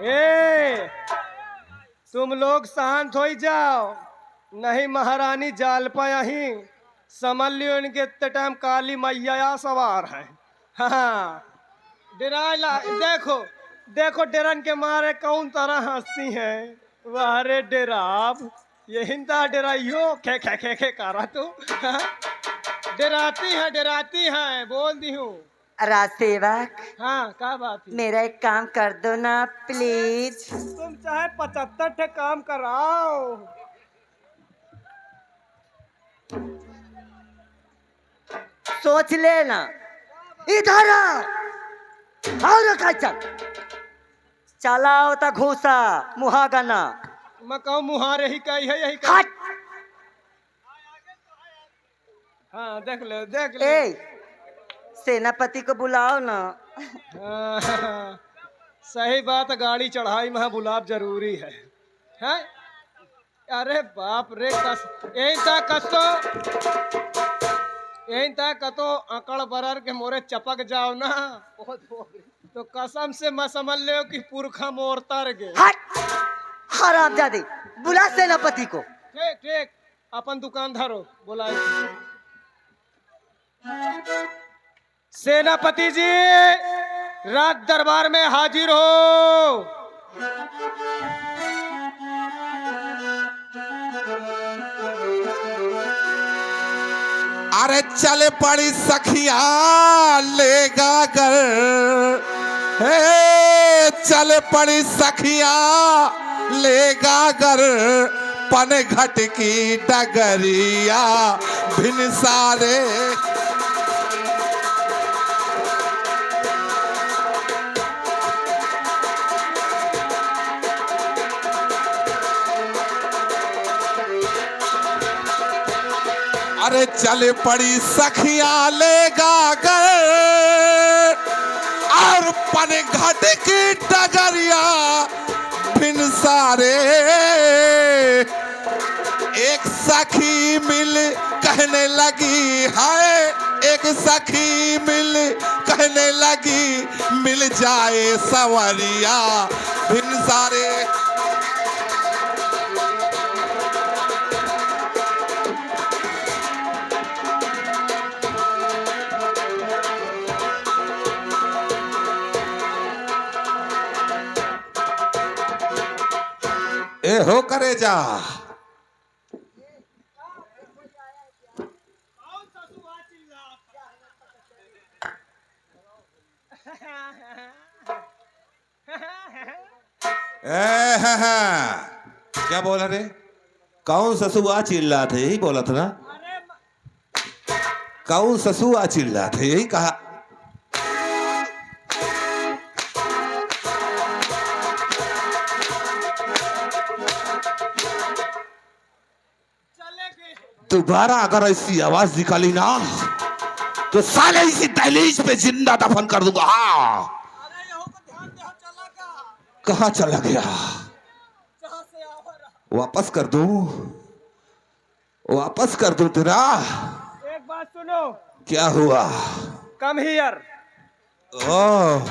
ए, तुम लोग शांत हो जाओ, नहीं महारानी जाल पर यहीं समझ लियो इनके इतने टाइम काली मैया सवार है। हाँ, डराला देखो, देखो डरन के मारे कौन तरह हंसती है। वाह रे डराब, ये हिंदा डराइयो खे खे खे खे करा तू। हाँ? डराती है बोल दी हूँ। राज सेवक, हाँ, क्या बात है? मेरा एक काम कर दो ना प्लीज। तुम चाहे 75 ठे काम कराओ। सोच लेना। इधर आओ। और रखा चल। चला होता घूसा मुहागना। मैं कहूँ मुहारे ही कही है यही कही। हट। हाँ, देख ले देख ले। ए, सेनापति को बुलाओ ना। हाँ, सही बात, गाड़ी चढ़ाई में बुलाब जरूरी है। हैं? अरे बाप रे, कस यही था कसो, यही था कतो अकड़ बरर के मोरे चपक जाओ ना, तो कसम से मैं समझ ले कि पुरखा मोर तर गे। हट। हरामजादी, बुला सेनापति को। ठीक ठीक, अपन दुकान धरो बोला। सेनापति जी, रात दरबार में हाजिर हो। अरे चल पड़ी सखिया लेगा घर, हे चल पड़ी सखिया लेगा घर, पन घट की डगरिया भिन सारे। अरे चल पड़ी सखिया लेगा घर, और पन घट की डगरिया भिन सारे। एक सखी मिल कहने लगी हाय, एक सखी मिल कहने लगी, मिल जाए सवरिया भिन सारे। ए हो करे जा। क्या बोला रे? कौन ससुआ चिल्ला थे, यही बोला था ना? कौन ससुआ चिल्ला थे, यही कहा। दोबारा अगर ऐसी आवाज निकाली ना तो साले इसी दहलीज पे जिंदा दफन कर दूंगा। हाँ, कहाँ चला गया? वापस कर दूं, वापस कर दूं तेरा? एक बात सुनो। क्या हुआ? Come here. ओह,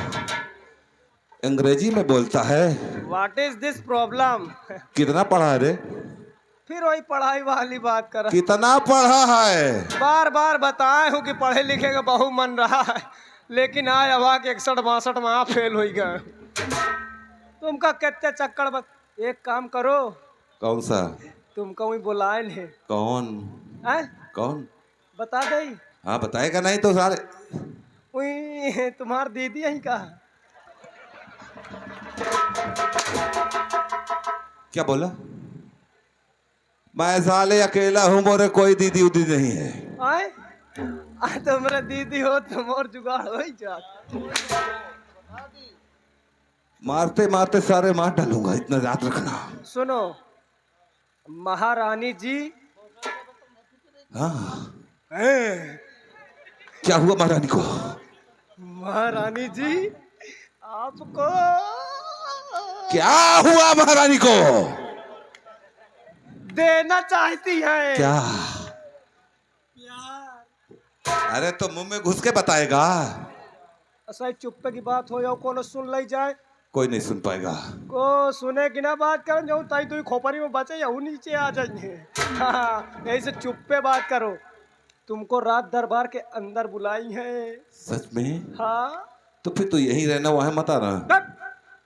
अंग्रेजी में बोलता है। What is this problem? कितना पढ़ा है रे? फिर वही पढ़ाई वाली बात कर। कितना पढ़ा है? बार बार बताए हूँ कि पढ़े लिखे का बहु मन रहा है, लेकिन आए हवा के 61-62 में फेल हो गए। तुमका कितने चक्कर एक काम करो। कौन सा? तुमको वही बुलाए नहीं। कौन? हैं? कौन? बता दे। हाँ, बताएगा नहीं तो सारे। वही तुम्हार दीदी यही का। क्या बोला? मैं साले अकेला हूँ, मोरे कोई दीदी उदी नहीं है। आए तो मेरा दीदी हो तो मोर जुगाड़ हो ही जात। मारते मारते सारे मार डालूंगा, इतना याद रखना। सुनो महारानी जी। हाँ, क्या हुआ महारानी को? महारानी जी आपको क्या हुआ महारानी को? देना चाहती है। क्या? प्यार। अरे तो मुंह में घुस के बताएगा। ऐसा चुप्पे की बात हो या कोनो सुन ले जाए कोई नहीं सुन पाएगा। को सुने की ना बात करो, जो ताई तुई खोपड़ी में बचे या नीचे आ जाएंगे। हाँ, यही से चुप पे बात करो। तुमको रात दरबार के अंदर बुलाई है। सच में? हाँ। तो फिर तो यहीं रहना, वहां मत आना। नहीं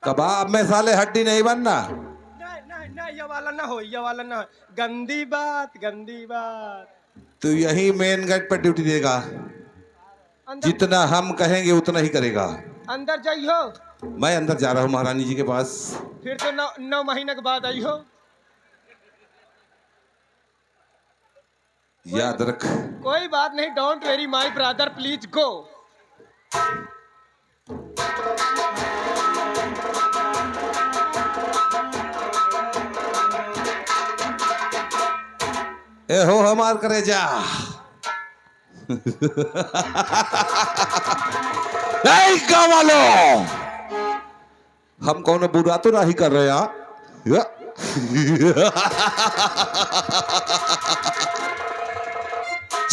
कबाब में साले हड्डी नहीं बनना। नहीं नहीं, ये वाला ना हो, ये वाला ना हो। गंदी बात, गंदी बात। तो यही मेन गेट पर ड्यूटी देगा। अंदर जितना हम कहेंगे उतना ही करेगा। अंदर जाइयो। मैं अंदर जा रहा हूँ महारानी जी के पास। फिर तो 9 महीने के बाद आई हो। याद रख। कोई बात नहीं, don't worry my brother, please go. ए हो हमार करे जा। नहीं गाँव वालों, हम कौन बुरा तो नहीं कर रहे हैं।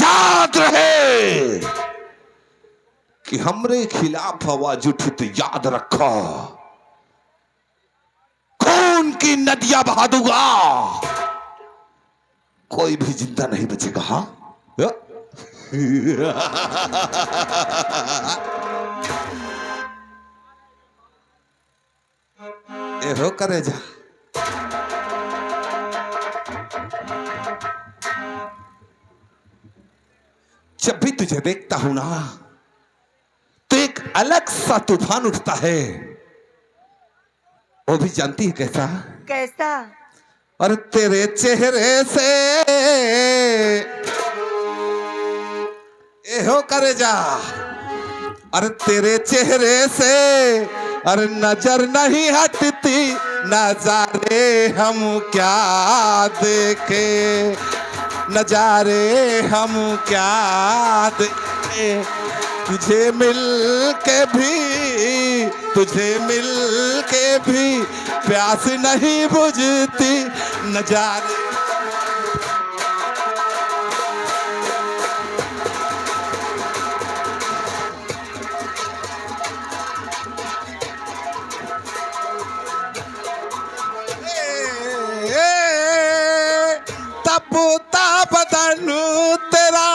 याद रहे कि हमरे खिलाफ आवाज उठी तो याद रखो, खून की नदियां बहा दूंगा, कोई भी जिंदा नहीं बचेगा। हाँ ए हो करे जा। जब भी तुझे देखता हूं ना तो एक अलग सा तूफान उठता है। वो भी जानती है कैसा? कैसा? और तेरे चेहरे से ए हो करे जा। अरे तेरे चेहरे से अरे नजर नहीं हटती, नजारे हम क्या देखे, नजारे हम क्या देखे। तुझे मिल के भी प्यास नहीं बुझती, नजारे। तपता बदन तेरा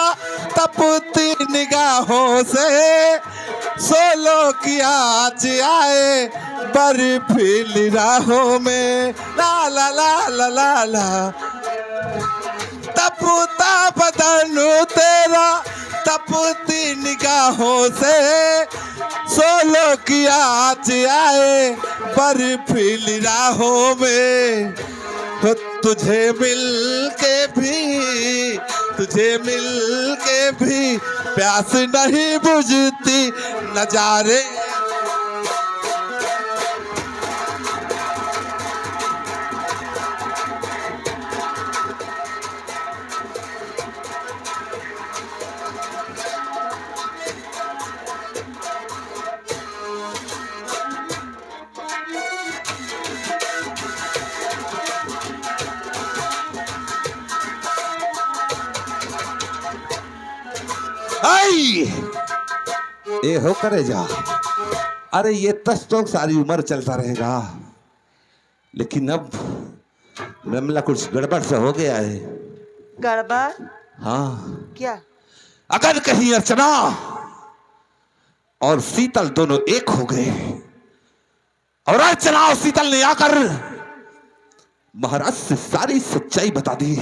तपती निगाहों से, सोलो की आज आए बर्फीली राहों में। ला ला ला ला ला ला। तपता बदन तेरा तपती निगाहों से, सोलो की आज आए बर्फीली राहों में। तो तुझे मिल के भी प्यास नहीं बुझती, नजारे। ए हो करे जा। अरे ये तो सारी उम्र चलता रहेगा, लेकिन अब मामला कुछ गड़बड़ सा हो गया है। गड़बड़? हाँ। क्या? अगर कहीं अर्चना और शीतल दोनों एक हो गए और अर्चना और शीतल ने आकर महाराज से सारी सच्चाई बता दी,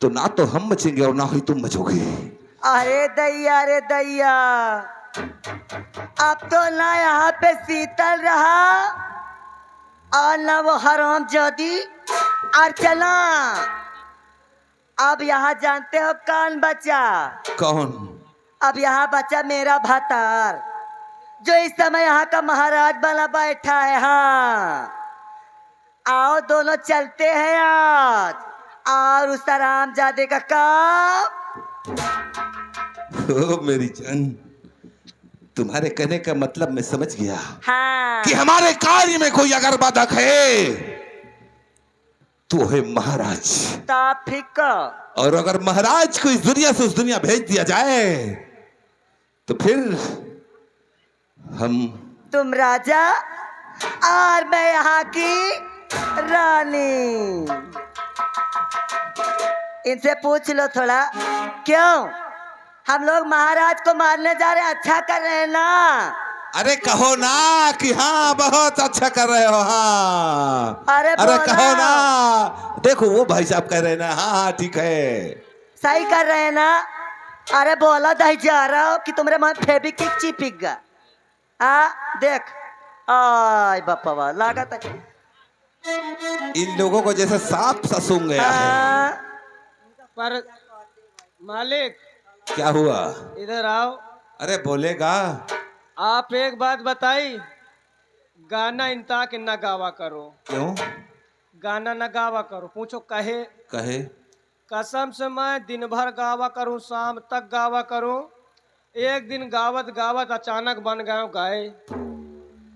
तो ना तो हम बचेंगे और ना ही तुम बचोगे। अरे दैया, अब तो ना यहाँ पे शीतल रहा और ना वो हरामजादी अर्चना। अब यहाँ जानते हो कौन बचा? कौन? अब यहाँ बचा मेरा भतार, जो इस समय यहाँ का महाराज बना बैठा है। हाँ, आओ दोनों चलते हैं आज, और उस हरामजादे का काम। ओ मेरी जान, तुम्हारे कहने का मतलब मैं समझ गया। हाँ। कि हमारे कार्य में कोई अगर बाधक है तो है महाराज। फिक। और अगर महाराज को इस दुनिया से उस दुनिया भेज दिया जाए तो फिर हम। तुम राजा और मैं यहाँ की रानी। इनसे पूछ लो थोड़ा, क्यों हम लोग महाराज को मारने जा रहे हैं? अच्छा कर रहे हैं ना? अरे कहो ना कि हाँ बहुत अच्छा कर रहे हो। हाँ अरे अरे बोला। कहो ना। देखो वो भाई साहब कह रहे हैं ना। हाँ हाँ ठीक है। सही कर रहे हैं ना? अरे बोला दही जा रहा हो कि तुम्हारे मन फेविक्विक चिपक गया। देख, आय बापा लागत है। इन लोगों को जैसे सांप सा सूंघ गया है। हाँ, पर मालिक क्या हुआ? इधर आओ। अरे बोलेगा। आप एक बात बताई, गाना इंता के न गावा करो। क्यों? गाना न गावा करो। पूछो कहे। कहे कसम से मैं दिन भर गावा करूं, शाम तक गावा करूं। एक दिन गावत गावत अचानक बन गया गाय।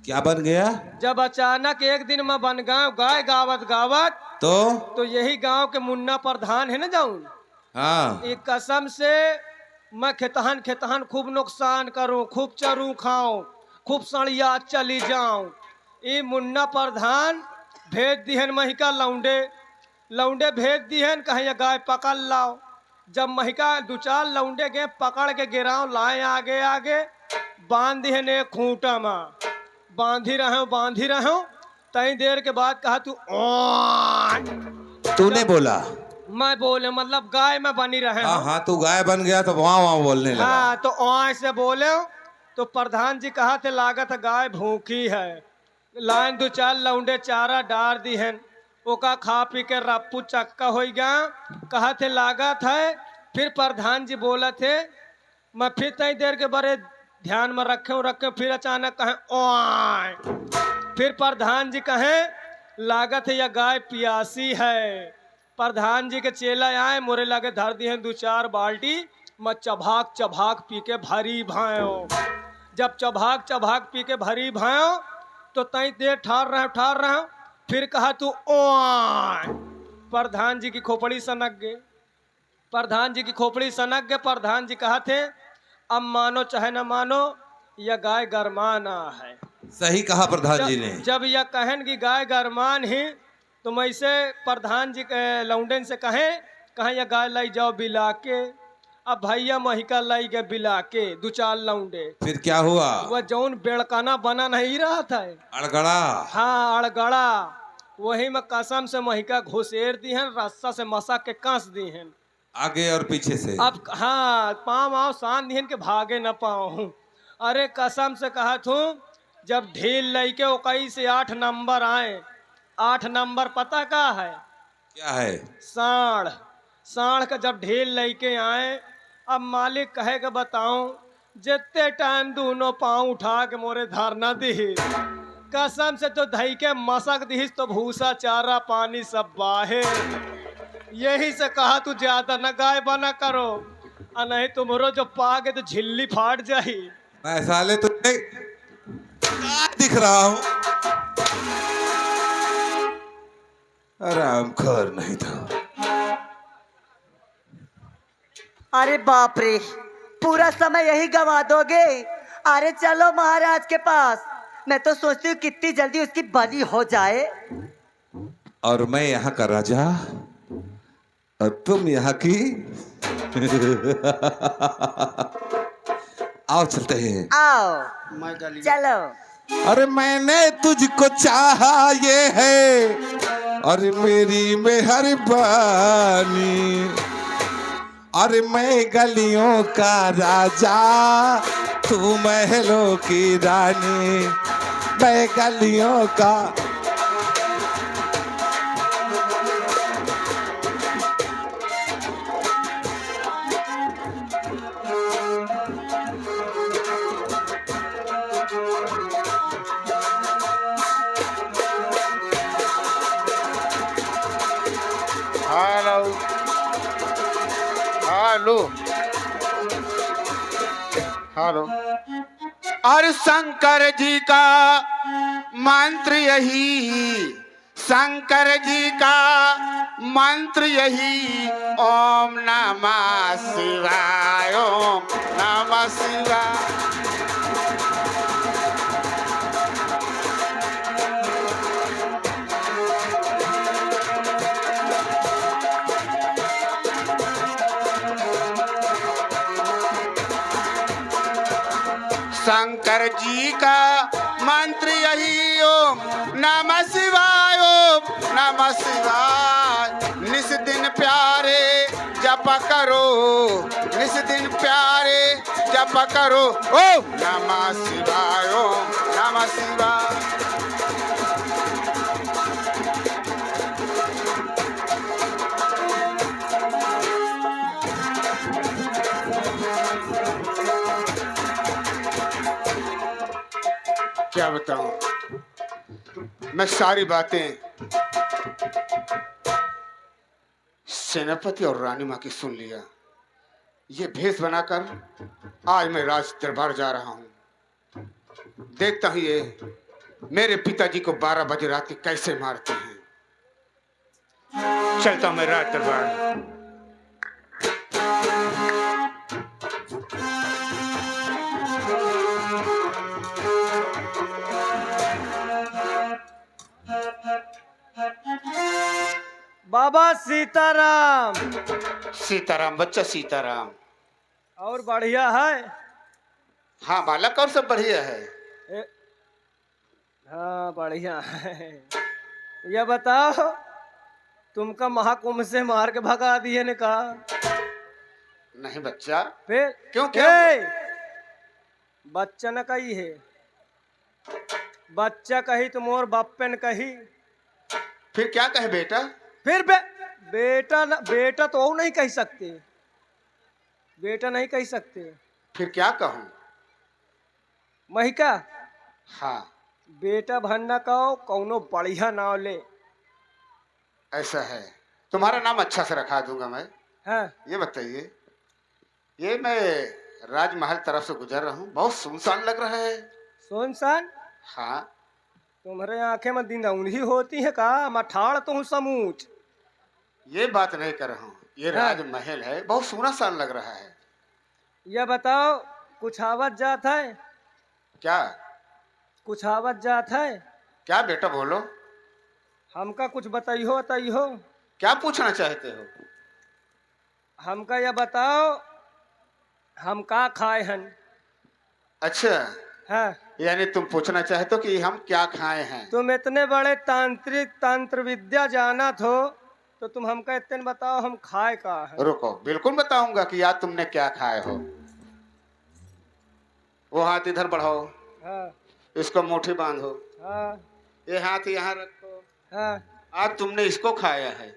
क्या बन गया? जब अचानक एक दिन मैं बन गया गाय गावत गावत, तो यही गांव के मुन्ना प्रधान है ना जाऊं, हाँ एक कसम से मैं खेतहन खेतहन खूब नुकसान करूं, खूब चरूं खाऊं, खूब सड़िया चली जाऊं। ये मुन्ना प्रधान भेज दिहन महिका लौंडे, लौंडे भेज दिहन कहीं ये गाय पकड़ लाओ। जब महिका दो चार लौंडे गए पकड़ के गिराओ, लाए आगे आगे बांध दिहन एक खूंटा में, बांधी रहो। तई देर के बाद कहा तू तूने बोला? मैं बोले मतलब गाय में बनी रहे। हाँ हाँ तू गाय बन गया तो वहाँ वहाँ बोलने लगा। हाँ तो से बोले तो प्रधान जी कहा थे लागत गाय भूखी है। लाइन दो चार लौंडे चारा डार दी है, ओका खा पी के रप्पू चक्का हो गया। कहा थे लागत है। फिर प्रधान जी बोला थे, मैं फिर तई देर के बड़े ध्यान में रखे। फिर अचानक कहे ओए। फिर प्रधान जी कहे लागत है यह गाय पियासी है। प्रधान जी के चेला आए, मोरे लागे धर दिए दो चार बाल्टी, मैं चभाक चभाक पी के भरी भायो। जब चभाक चभाक पी के भरी भायो तो तई देर ठार रहे। फिर कहा तू ओए। प्रधान जी की खोपड़ी सनक गए। प्रधान जी की खोपड़ी सनक गए। प्रधान जी कहा थे अब मानो चाहे न मानो यह गाय गरमाना है। सही कहा प्रधान जी ने। जब यह कहन की गाय गरमान ही तो मैं इसे प्रधान जी के लौंडन से कहें यह गाय लाई जाओ बिला के। अब भैया महिका लाई गए बिला के दो चार लौंडे। फिर क्या हुआ? वह जौन बेड़काना बना नहीं रहा था, अड़गड़ा। हाँ अड़गड़ा, वही में कसम से महिका घुसेर दी है, रस्सा से मसा के कस दी है आगे और पीछे से। अब हाँ पाँव आओ सान दिहन के भागे न पाऊँ। अरे कसम से कहा तू जब ढील लई के 21 से 8 नंबर आए। 8 नंबर पता का है? क्या है? साढ़। साढ़ का जब ढील लई के आए, अब मालिक कहे के बताऊं जितने टाइम दोनों पाँव उठा के मोरे धरना दी, कसम से तो धई के मसक दिहिस तो भूसा चारा पानी सब बाहर। यही से कहा तू ज्यादा न गाय बना करो, और नहीं तुमरो जो पागे तो झिल्ली फाट जाही। मैं साले तुझे क्या दिख रहा हूँ? आराम खोर नहीं था। अरे बाप रे, पूरा समय यही गवा दोगे? अरे चलो महाराज के पास। मैं तो सोचती हूँ कितनी जल्दी उसकी बलि हो जाए। और मैं यहाँ का राजा और तुम यहाँ की। आओ चलते हैं। आओ चलो। अरे मैंने तुझको चाहा ये है और मेरी मेहरबानी। अरे मैं गलियों का राजा तू महलों की रानी। मैं गलियों का। हेलो। और शंकर जी का मंत्र यही, शंकर जी का मंत्र यही, ओम नमः शिवाय, ओम नमः शिवाय। शंकर जी का मंत्र यही ओम नमः शिवाय, ओम नमः शिवाय। निस दिन प्यारे जप करो, निस दिन प्यारे जप करो, ओम नमः शिवाय, ओम नमः शिवाय। क्या बताऊं, मैं सारी बातें सेनापति और रानी माँ की सुन लिया। ये भेष बनाकर आज मैं राज दरबार जा रहा हूँ। देखता हूँ ये मेरे पिताजी को 12 बजे रात के कैसे मारते हैं। चलता हूँ मैं राज दरबार। बाबा सीताराम। सीताराम बच्चा, सीताराम। और बढ़िया है? हाँ बालक, और सब बढ़िया है। ए, हाँ बढ़िया है। ये बताओ, तुमका महाकुंभ से मार के भगा दिए ने कहा? नहीं बच्चा। फिर क्यों, क्या ए, बच्चा न कही है, बच्चा कही तो मोर बापे न कही। फिर क्या कहे बेटा? फिर बेटा तो वो नहीं कह सकते, बेटा नहीं कह सकते। फिर क्या कहूँ? महिका हाँ बेटा भन्ना कहो, कौनो बढ़िया नाव ले। ऐसा है, तुम्हारा नाम अच्छा से रखा दूंगा मैं। हाँ ये बताइए, ये मैं राजमहल तरफ से गुजर रहा हूँ, बहुत सुनसान लग रहा है। सुनसान? हाँ। तुम्हारे आंखें में दिनौंधी होती है का? मठाड़ तू समूच। ये बात नहीं कर रहा हूँ, ये हाँ। राजमहल है, बहुत सुनसान लग रहा है। यह बताओ, कुछ आवत जात है? क्या? कुछ आवत जात है? क्या बेटा बोलो। हमका कुछ बताइयो बताइयो। क्या पूछना चाहते हो? हमका यह बताओ, हम का खाए हन? अच्छा, हाँ, यानी तुम पूछना चाहते हो कि हम क्या खाए हैं। तुम इतने बड़े तांत्रिक तंत्र विद्या जानत हो, तो तुम हमका इतने बताओ हम खाए का है? रुको, बिल्कुल बताऊंगा कि यार तुमने क्या खाए हो। वो हाथ इधर बढ़ाओ, हाँ इसको मुट्ठी बांधो, हाँ ये हाथ यहाँ रखो। हाँ। आज तुमने इसको खाया है।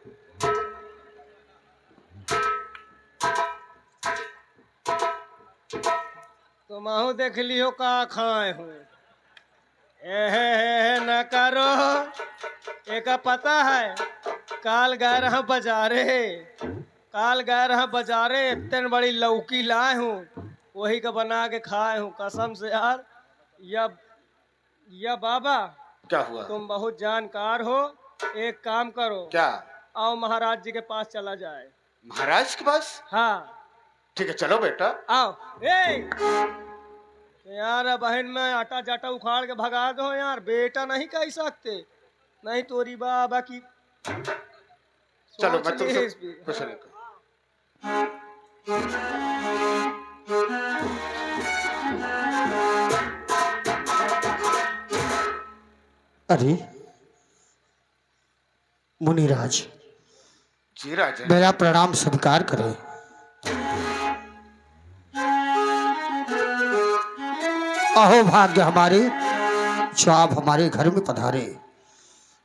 तुम आहू देख लियो का खाए हूँ। एहे न करो, एक पता है, काल गए रहा बाजारे, काल गए रहा बाजारे, इतने बड़ी लौकी लाए हूँ, वही का बना के खाए हूँ कसम से यार। या बाबा, क्या हुआ? तुम बहुत जानकार हो, एक काम करो, क्या? आओ महाराज जी के पास चला जाए। महाराज के पास? हाँ ठीक है, चलो बेटा। आओ। ए यार बहन में आटा जाटा उखाड़ के भगा दो यार, बेटा नहीं कह सकते, नहीं तोरी बाबा की। चलो मैं सोच तुमसे ले इस पे। कुछ नहीं कहूँ। अरे मुनिराज, जी राजन। मेरा प्रणाम स्वीकार करें। अहो भाग्य हमारे, जो आप हमारे घर में पधारे।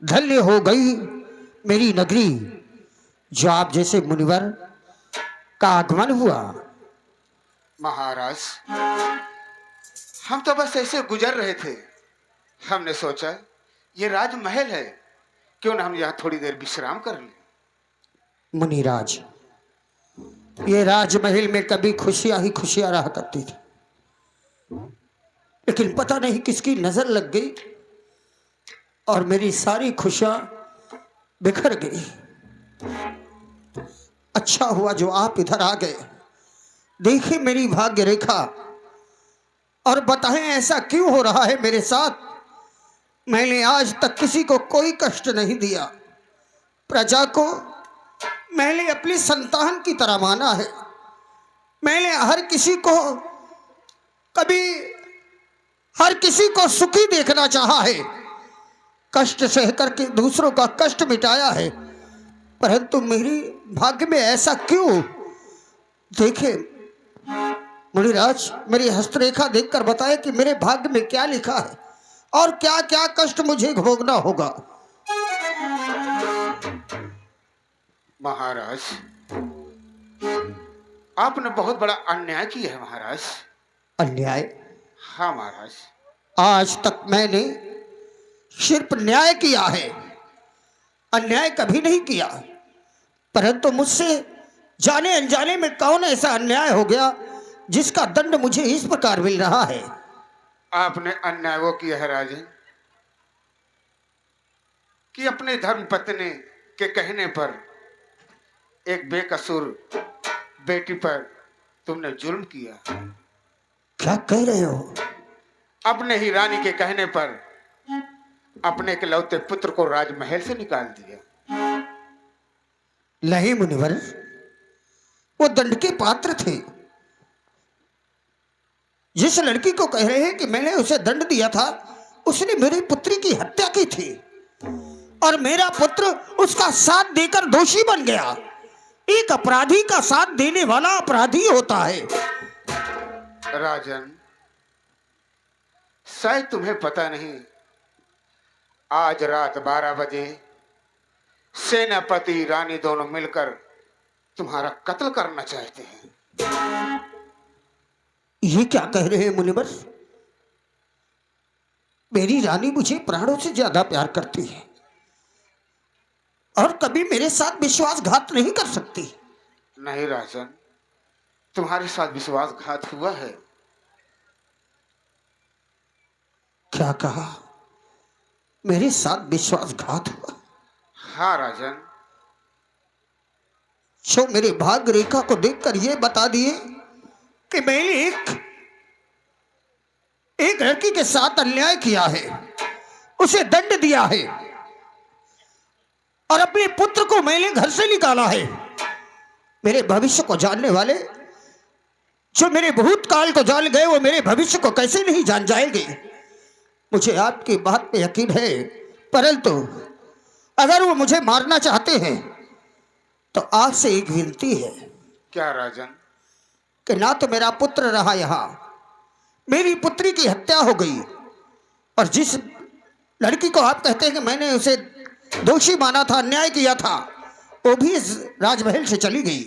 धन्य हो गई मेरी नगरी, जो आप जैसे मुनिवर का आगमन हुआ। महाराज, हम तो बस ऐसे गुजर रहे थे, हमने सोचा ये राजमहल है, क्यों ना हम यहाँ थोड़ी देर विश्राम कर लें। मुनिराज, ये राजमहल में कभी खुशियां ही खुशियां रहा करती थी, लेकिन पता नहीं किसकी नजर लग गई और मेरी सारी खुशियां बिखर गई। अच्छा हुआ जो आप इधर आ गए। देखिए मेरी भाग्य रेखा और बताएं ऐसा क्यों हो रहा है मेरे साथ। मैंने आज तक किसी को कोई कष्ट नहीं दिया, प्रजा को मैंने अपनी संतान की तरह माना है। मैंने हर किसी को कभी हर किसी को सुखी देखना चाहा है, कष्ट सह करके दूसरों का कष्ट मिटाया है, परंतु मेरी भाग्य में ऐसा क्यों? देखे मुनिराज, मेरी हस्तरेखा देखकर बताए कि मेरे भाग्य में क्या लिखा है और क्या क्या कष्ट मुझे भोगना होगा। महाराज, आपने बहुत बड़ा अन्याय किया है महाराज। अन्याय? हाँ महाराज। आज तक मैंने सिर्फ न्याय किया है, अन्याय कभी नहीं किया। परंतु मुझसे जाने अनजाने में कौन ऐसा अन्याय हो गया जिसका दंड मुझे इस प्रकार मिल रहा है? आपने अन्याय वो किया है राजन कि अपने धर्म पत्नी के कहने पर एक बेकसूर बेटी पर तुमने जुल्म किया। क्या कह रहे हो? अपने ही रानी के कहने पर अपने इकलौते पुत्र को राजमहल से निकाल दिया। नहीं मुनिवर, वो दंड के पात्र थे। जिस लड़की को कह रहे हैं कि मैंने उसे दंड दिया था, उसने मेरी पुत्री की हत्या की थी और मेरा पुत्र उसका साथ देकर दोषी बन गया। एक अपराधी का साथ देने वाला अपराधी होता है। राजन, शायद तुम्हें पता नहीं, आज रात 12 बजे सेनापति रानी दोनों मिलकर तुम्हारा कत्ल करना चाहते हैं। ये क्या कह रहे हैं मुनिवर? मेरी रानी मुझे प्राणों से ज्यादा प्यार करती है और कभी मेरे साथ विश्वासघात नहीं कर सकती। नहीं राजन, तुम्हारे साथ विश्वासघात हुआ है। क्या कहा? मेरे साथ विश्वासघात हुआ? हाँ राजन। जो मेरे भाग्य रेखा को देखकर ये बता दिए कि मैंने एक लड़की के साथ अन्याय किया है, उसे दंड दिया है और अपने पुत्र को मैंने घर से निकाला है। मेरे भविष्य को जानने वाले, जो मेरे भूतकाल को जान गए, वो मेरे भविष्य को कैसे नहीं जान जाएंगे? मुझे आपकी बात पे यकीन है, परंतु अगर वो मुझे मारना चाहते हैं तो आपसे एक विनती है। क्या राजन? कि ना तो मेरा पुत्र रहा यहाँ, मेरी पुत्री की हत्या हो गई और जिस लड़की को आप कहते हैं कि मैंने उसे दोषी माना था, अन्याय किया था, वो भी इस राजमहल से चली गई।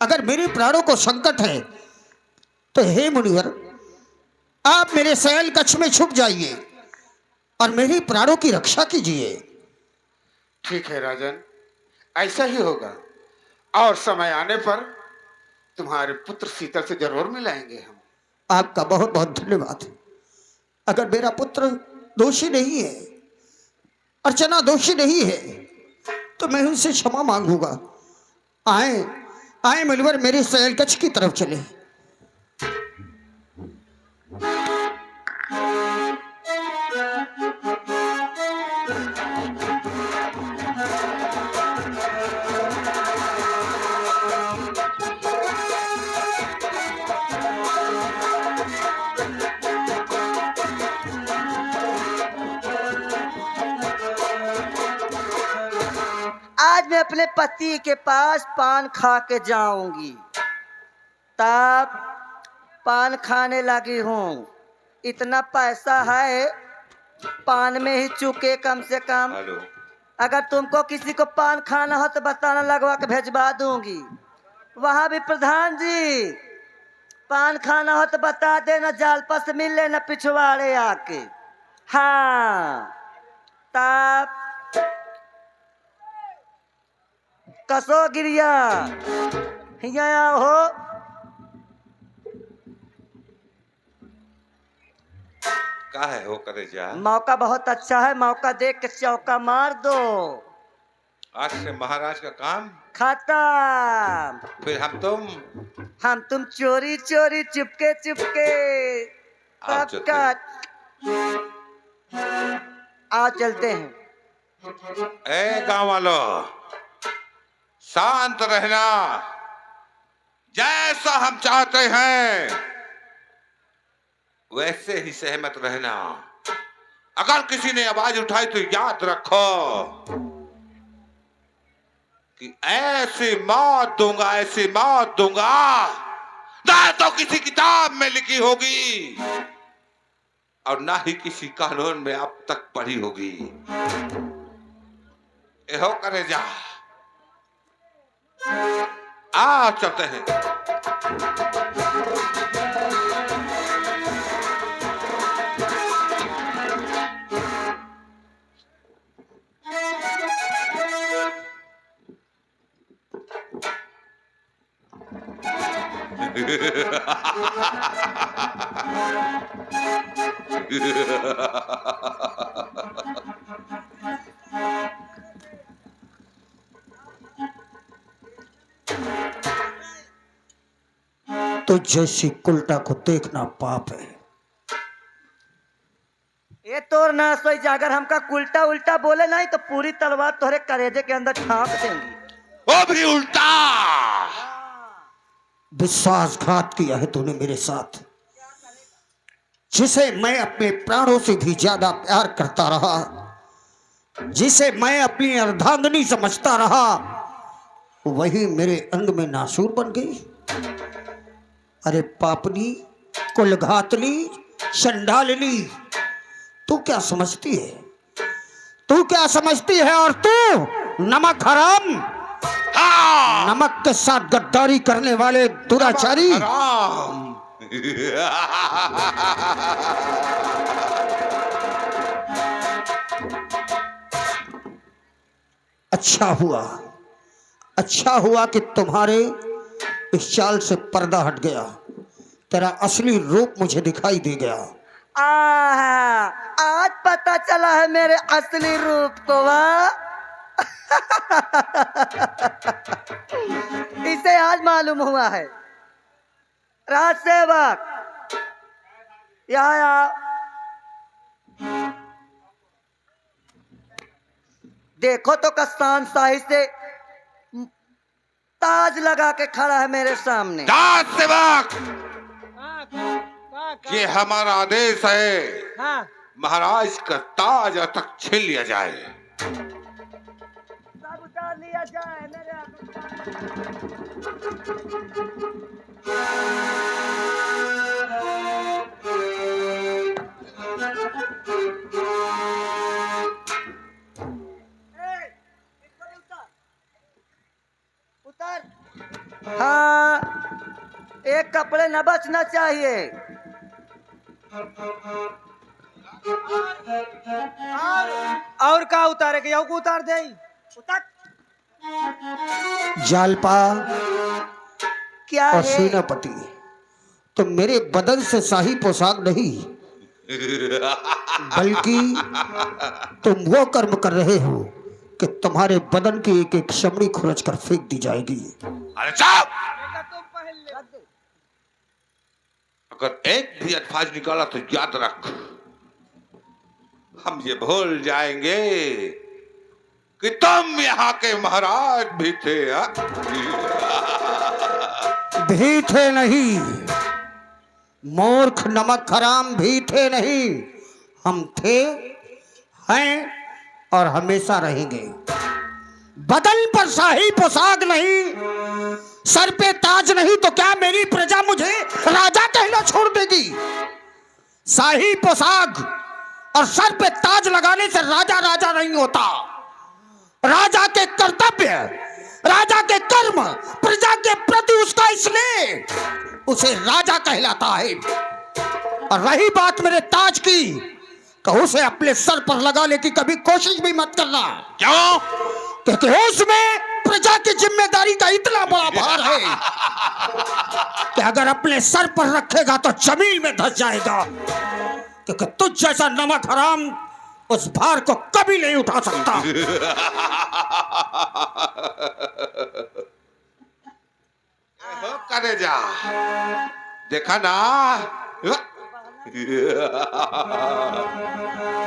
अगर मेरे प्राणों को संकट है तो हे मुनिवर, आप मेरे शयन कक्ष में छुप जाइए और मेरी प्राणों की रक्षा कीजिए। ठीक है राजन, ऐसा ही होगा और समय आने पर तुम्हारे पुत्र शीतल से जरूर मिलाएंगे हम। आपका बहुत बहुत धन्यवाद। अगर मेरा पुत्र दोषी नहीं है, अर्चना दोषी नहीं है, तो मैं उनसे क्षमा मांगूंगा। आए आए मुनिवर, मेरे शयन कक्ष की तरफ चले। आज मैं अपने पति के पास पान खा के जाऊंगी। तब पान खाने लगी हूँ। इतना पैसा है, पान में ही चुके कम से कम। अगर तुमको किसी को पान खाना हो तो बताना, लगवा के भेजवा दूंगी। वहाँ भी प्रधान जी, पान खाना हो तो बता देना, जालपा से मिल लेना पिछवाड़े आके। हाँ, तब कसो गिरिया हिया हो। का है हो करे जा? मौका बहुत अच्छा है, मौका देख के चौका मार दो। आज से महाराज का काम खत्म। फिर हम तुम चोरी चोरी चुपके चुपके आओ तब चलते का आओ चलते हैं। ए गांव वालों, शांत रहना। जैसा हम चाहते हैं वैसे ही सहमत रहना। अगर किसी ने आवाज उठाई तो याद रखो कि ऐसी मौत दूंगा, ऐसी मौत दूंगा ना तो किसी किताब में लिखी होगी और ना ही किसी कानून में अब तक पढ़ी होगी। एहो करे जा, आ चलते हैं। तो जैसी उल्टा को देखना पाप है। ये तोर ना सोई जा, अगर हमका उल्टा उल्टा बोले नहीं तो पूरी तलवार तोहरे कलेजे के अंदर छाप देंगी। वो भी उल्टा। विश्वासघात किया है तूने मेरे साथ, जिसे मैं अपने प्राणों से भी ज्यादा प्यार करता रहा, जिसे मैं अपनी अर्धांगिनी समझता रहा, वही मेरे अंग में नासूर बन गई। अरे पापनी, कुलघातनी, चंडालिनी, तू क्या समझती है? तू क्या समझती है? और तू नमक हराम, नमक के साथ गद्दारी करने वाले दुराचारी। अच्छा हुआ कि तुम्हारे इस चाल से पर्दा हट गया, तेरा असली रूप मुझे दिखाई दे गया। आज पता चला है मेरे असली रूप को। वाह इसे आज मालूम हुआ है। राज सेवक यहाँ आओ। देखो तो कस्तान शाही से ताज लगा के खड़ा है मेरे सामने। राज सेवक, ये हमारा आदेश है, हाँ। महाराज का ताज तक छीन लिया जाए। सब उतार लिया जाए मेरे उतर। हाँ, एक कपड़े न बचना चाहिए। और का उतारे के को उतार दे। उतर। जालपा क्या और है? सेनापति, तुम मेरे बदन से शाही पोशाक नहीं बल्कि तुम वो कर्म कर रहे हो कि तुम्हारे बदन की एक एक चमड़ी खुरच कर फेंक दी जाएगी। अरे साहब, अगर एक भी अल्फाज निकाला तो याद रख, हम ये भूल जाएंगे कि तुम यहाँ के महाराज भी थे। भी थे नहीं, मूर्ख नमक हराम भी थे नहीं, हम थे, हैं और हमेशा रहेंगे। बदन पर शाही पोशाक नहीं, सर पे ताज नहीं, तो क्या मेरी प्रजा मुझे राजा कहना छोड़ देगी? शाही पोशाक और सर पे ताज लगाने से राजा राजा नहीं होता। राजा के कर्तव्य, राजा के कर्म प्रजा के प्रति उसका इसलिए उसे राजा कहलाता है। और रही बात मेरे ताज की, तो उसे अपने सर पर लगाने की कभी कोशिश भी मत करना। क्यों? क्योंकि उसमें प्रजा की जिम्मेदारी का इतना बड़ा भार है कि अगर अपने सर पर रखेगा तो जमीन में धंस जाएगा। क्योंकि तुझ जैसा नमक हराम उस भार को कभी नहीं उठा सकता। करे जा, देखा ना।